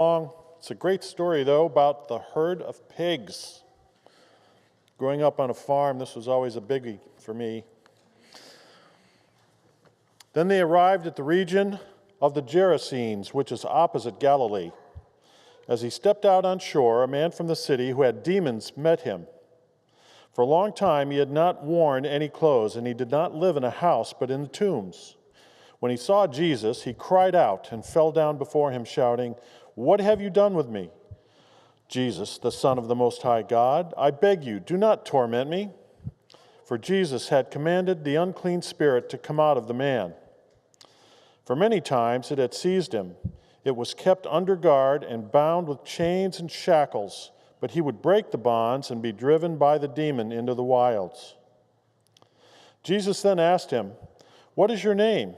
long. It's a great story, though, about the herd of pigs. Growing up on a farm, this was always a biggie for me. Then they arrived at the region of the Gerasenes, which is opposite Galilee. As he stepped out on shore, a man from the city who had demons met him. For a long time he had not worn any clothes, and he did not live in a house but in the tombs. When he saw Jesus, he cried out and fell down before him, shouting, "What have you done with me, Jesus, the Son of the Most High God? I beg you, do not torment me." For Jesus had commanded the unclean spirit to come out of the man. For many times it had seized him. It was kept under guard and bound with chains and shackles, but he would break the bonds and be driven by the demon into the wilds. Jesus then asked him, "What is your name?"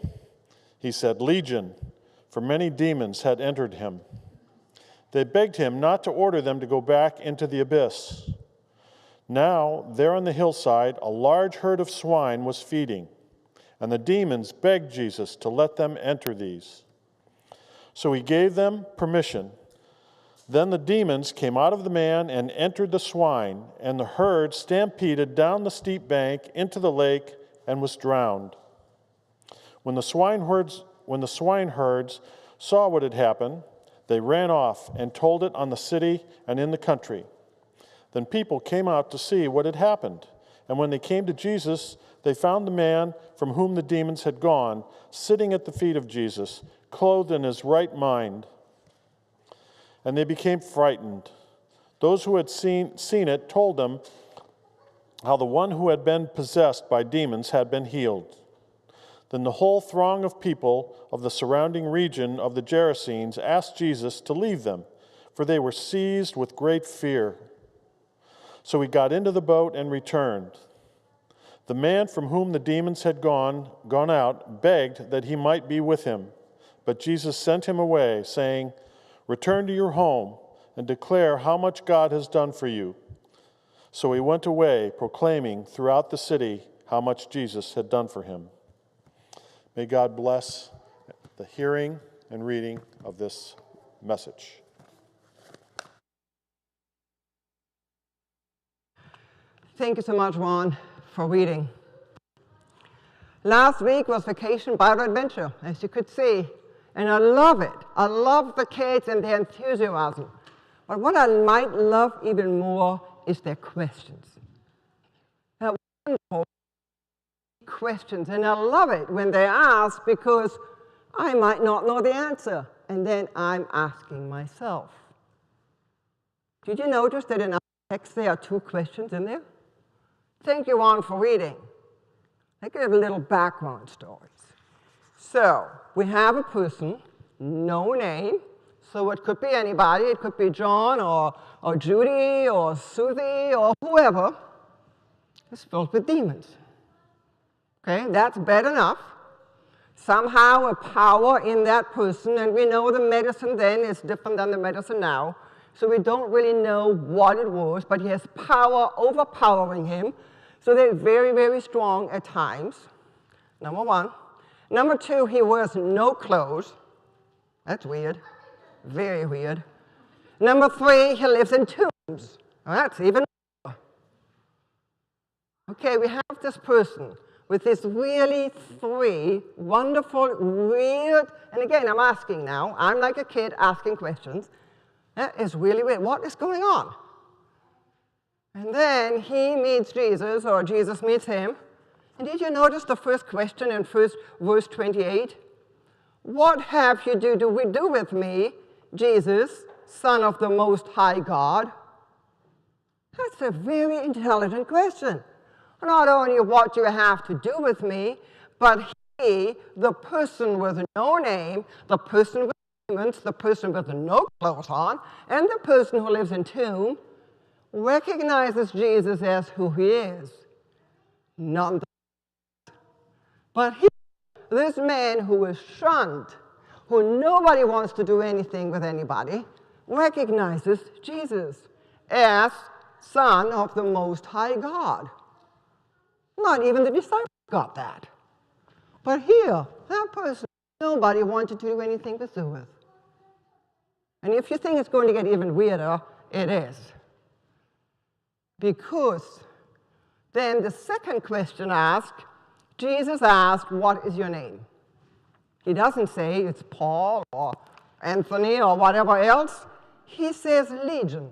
He said, "Legion," for many demons had entered him. They begged him not to order them to go back into the abyss. Now, there on the hillside, a large herd of swine was feeding, and the demons begged Jesus to let them enter these. So he gave them permission. Then the demons came out of the man and entered the swine, and the herd stampeded down the steep bank into the lake and was drowned. When the swineherds saw what had happened, they ran off and told it on the city and in the country. Then people came out to see what had happened, and when they came to Jesus, they found the man from whom the demons had gone, sitting at the feet of Jesus, clothed in his right mind. And they became frightened. Those who had seen it told them how the one who had been possessed by demons had been healed. Then the whole throng of people of the surrounding region of the Gerasenes asked Jesus to leave them, for they were seized with great fear. So he got into the boat and returned. The man from whom the demons had gone out begged that he might be with him, but Jesus sent him away, saying, "Return to your home and declare how much God has done for you." So he went away, proclaiming throughout the city how much Jesus had done for him. May God bless the hearing and reading of this message. Thank you so much, Ron, for reading. Last week was Vacation Bible Adventure, as you could see, and I love it. I love the kids and their enthusiasm. But what I might love even more is their questions. They're wonderful questions, and I love it when they ask because I might not know the answer, and then I'm asking myself. Did you notice that in our text there are two questions in there? Thank you, Ron, for reading. Let's give a little background stories. So, we have a person, no name, so it could be anybody. It could be John or Judy or Susie or whoever. It's filled with demons. Okay, that's bad enough. Somehow a power in that person, and we know the medicine then is different than the medicine now, so we don't really know what it was, but he has power overpowering him, so they're very, very strong at times, number one. Number two, he wears no clothes. That's weird, very weird. Number three, he lives in tombs. That's even more. Okay, we have this person with these really three wonderful, weird, and again, I'm asking now, I'm like a kid asking questions. That is really weird. What is going on? And then he meets Jesus, or Jesus meets him. And did you notice the first question in verse 28? What have you to do with me, Jesus, Son of the Most High God? That's a very intelligent question. Not only what you have to do with me, but he, the person with no name, the person with demons, the person with no clothes on, and the person who lives in tomb, recognizes Jesus as who he is. None the less. But he, this man who is shunned, who nobody wants to do anything with anybody, recognizes Jesus as Son of the Most High God. Not even the disciples got that. But here, that person, nobody wanted to do anything to do with. And if you think it's going to get even weirder, it is. Because then the second question asked, Jesus asked, what is your name? He doesn't say it's Paul or Anthony or whatever else. He says Legion.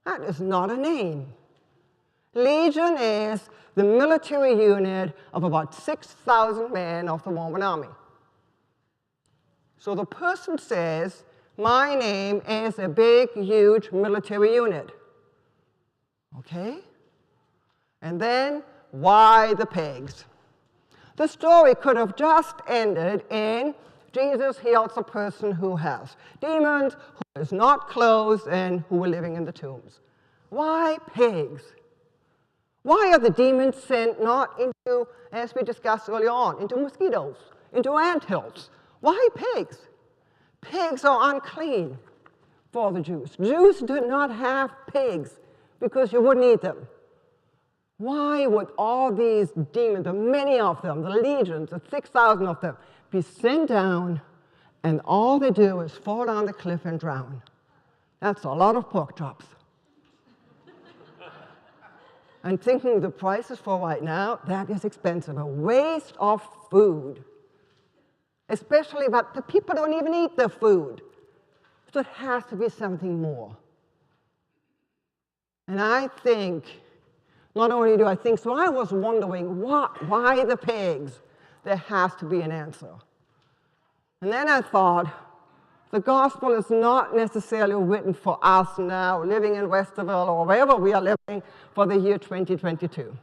That is not a name. Legion is the military unit of about 6,000 men of the Roman army. So the person says, my name is a big, huge military unit. Okay? And then, why the pigs? The story could have just ended in Jesus heals a person who has demons, who is not clothed, and who were living in the tombs. Why pigs? Why are the demons sent not into, as we discussed earlier on, into mosquitoes, into anthills? Why pigs? Pigs are unclean for the Jews. Jews did not have pigs because you wouldn't eat them. Why would all these demons, the many of them, the legions, the 6,000 of them, be sent down and all they do is fall down the cliff and drown? That's a lot of pork chops. And thinking the prices for right now, that is expensive, a waste of food. Especially, but the people don't even eat their food. So it has to be something more. And I think, not only do I think, so I was wondering, why the pigs? There has to be an answer. And then I thought, the gospel is not necessarily written for us now, living in Westerville or wherever we are living for the year 2022.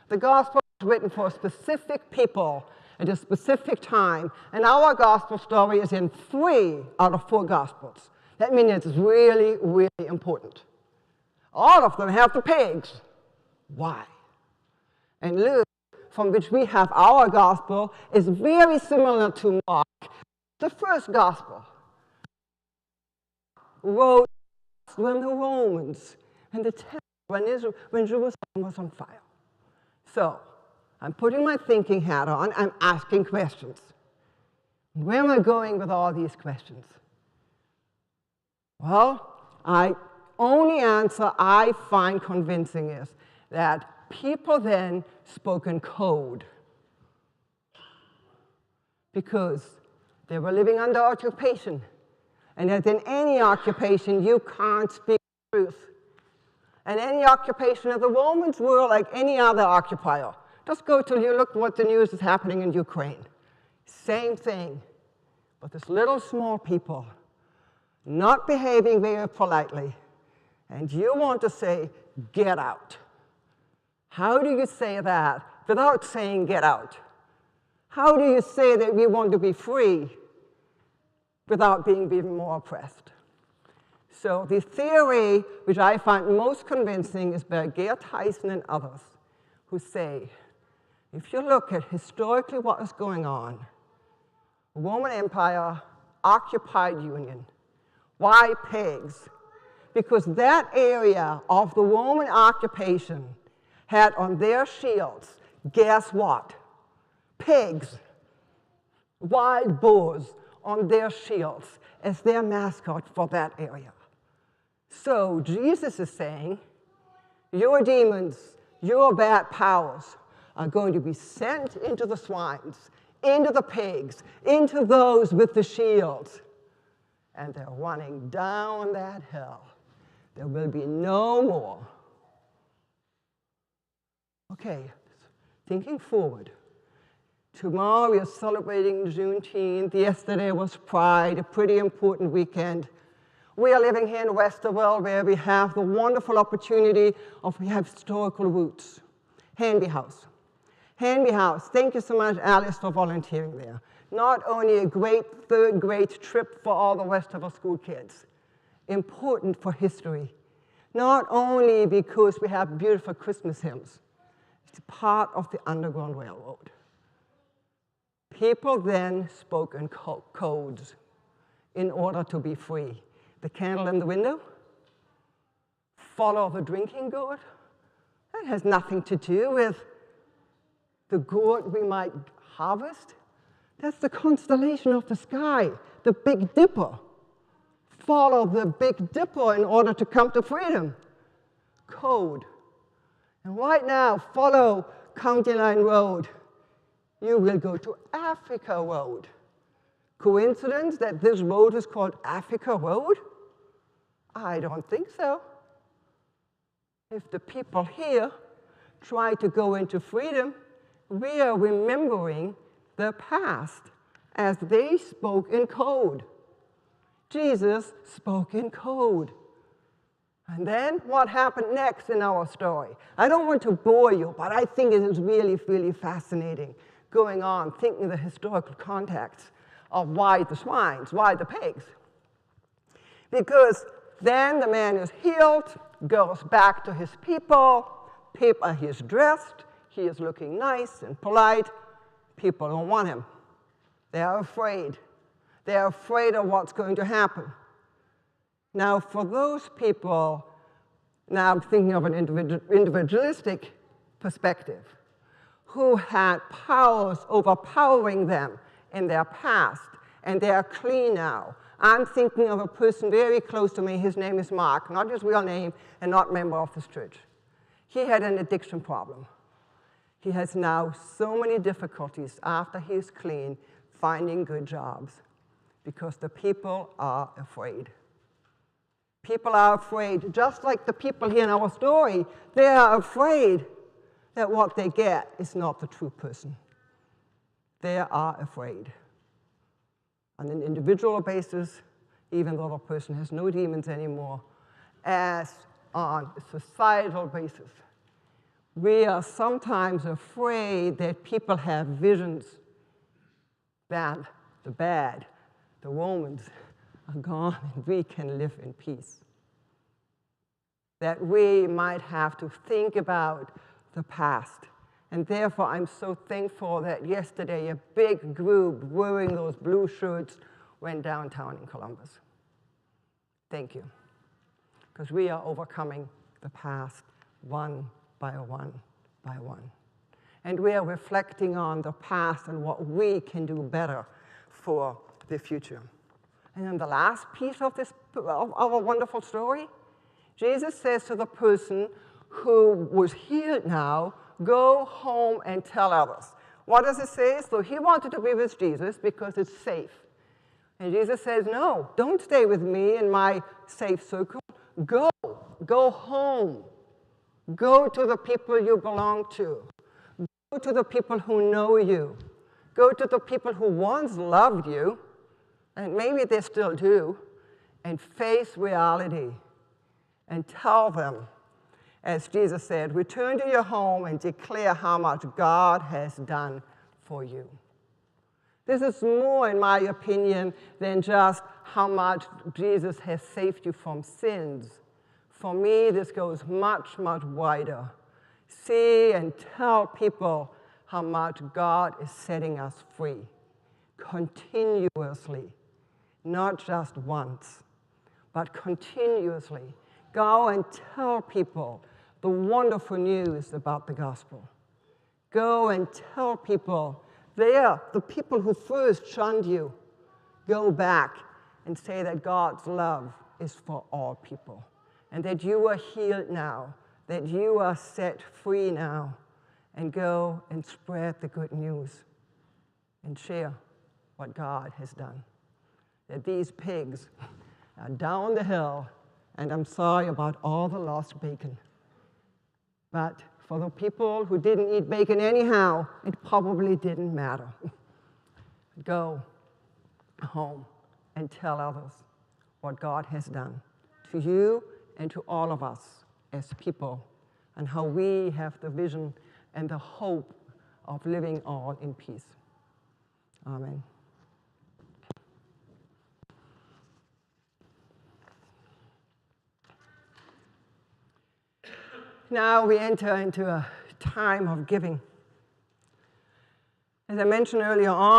The gospel is written for specific people at a specific time, and our gospel story is in 3 out of 4 gospels. That means it's really, really important. All of them have the pigs. Why? And Luke, from which we have our gospel, is very similar to Mark, the first gospel. Wrote when the Romans and the temple, when Jerusalem was on fire. So, I'm putting my thinking hat on, I'm asking questions. Where am I going with all these questions? Well, the only answer I find convincing is that people then spoke in code because they were living under occupation. And as in any occupation, you can't speak the truth. And any occupation of the Romans were like any other occupier. Just go till you look what the news is happening in Ukraine. Same thing. But this little small people not behaving very politely. And you want to say, get out. How do you say that without saying get out? How do you say that we want to be free without being even more oppressed? So the theory which I find most convincing is by Gare Tyson and others who say, if you look at historically what is going on, Roman Empire, occupied Union. Why pigs? Because that area of the Roman occupation had on their shields, guess what? Pigs, wild boars on their shields as their mascot for that area. So Jesus is saying, your demons, your bad powers are going to be sent into the swines, into the pigs, into those with the shields. And they're running down that hill. There will be no more. Okay, thinking forward. Tomorrow we are celebrating Juneteenth. Yesterday was Pride, a pretty important weekend. We are living here in Westerville where we have the wonderful opportunity of we have historical roots. Hanby House. Hanby House, thank you so much, Alice, for volunteering there. Not only a great third-grade trip for all the Westerville school kids, important for history. Not only because we have beautiful Christmas hymns, it's part of the Underground Railroad. People then spoke in codes in order to be free. The candle in the window, follow the drinking gourd. That has nothing to do with the gourd we might harvest. That's the constellation of the sky, the Big Dipper. follow the Big Dipper in order to come to freedom? Code. And right now, follow County Line Road. You will go to Africa Road. Coincidence that this road is called Africa Road? I don't think so. If the people here try to go into freedom, we are remembering the past as they spoke in code. Jesus spoke in code. And then what happened next in our story? I don't want to bore you, but I think it is really, really fascinating going on, thinking the historical context of why the swines, why the pigs. Because then the man is healed, goes back to his people he is dressed, he is looking nice and polite. People don't want him. They are afraid. They are afraid of what's going to happen. Now, for those people, now I'm thinking of an individualistic perspective, who had powers overpowering them in their past, and they are clean now. I'm thinking of a person very close to me. His name is Mark, not his real name, and not a member of this church. He had an addiction problem. He has now so many difficulties after he's clean finding good jobs because the people are afraid. People are afraid, just like the people here in our story. They are afraid that what they get is not the true person. They are afraid. On an individual basis, even though the person has no demons anymore, as on a societal basis. We are sometimes afraid that people have visions that the bad, the Romans, are gone and we can live in peace. That we might have to think about the past. And therefore, I'm so thankful that yesterday a big group wearing those blue shirts went downtown in Columbus. Thank you. Because we are overcoming the past one by one by one. And we are reflecting on the past and what we can do better for the future. And then the last piece of our wonderful story, Jesus says to the person who was healed now, go home and tell others. What does it say? So he wanted to be with Jesus because it's safe. And Jesus says, no, don't stay with me in my safe circle. Go home. Go to the people you belong to. Go to the people who know you. Go to the people who once loved you, and maybe they still do, and face reality and tell them, as Jesus said, return to your home and declare how much God has done for you. This is more, in my opinion, than just how much Jesus has saved you from sins. For me, this goes much, much wider. See and tell people how much God is setting us free, continuously, not just once, but continuously. Go and tell people the wonderful news about the gospel. Go and tell people, the people who first shunned you, go back and say that God's love is for all people, and that you are healed now, that you are set free now, and go and spread the good news and share what God has done. That these pigs are down the hill, and I'm sorry about all the lost bacon. But for the people who didn't eat bacon anyhow, it probably didn't matter. Go home and tell others what God has done to you and to all of us as people, and how we have the vision and the hope of living all in peace. Amen. Now we enter into a time of giving. As I mentioned earlier on,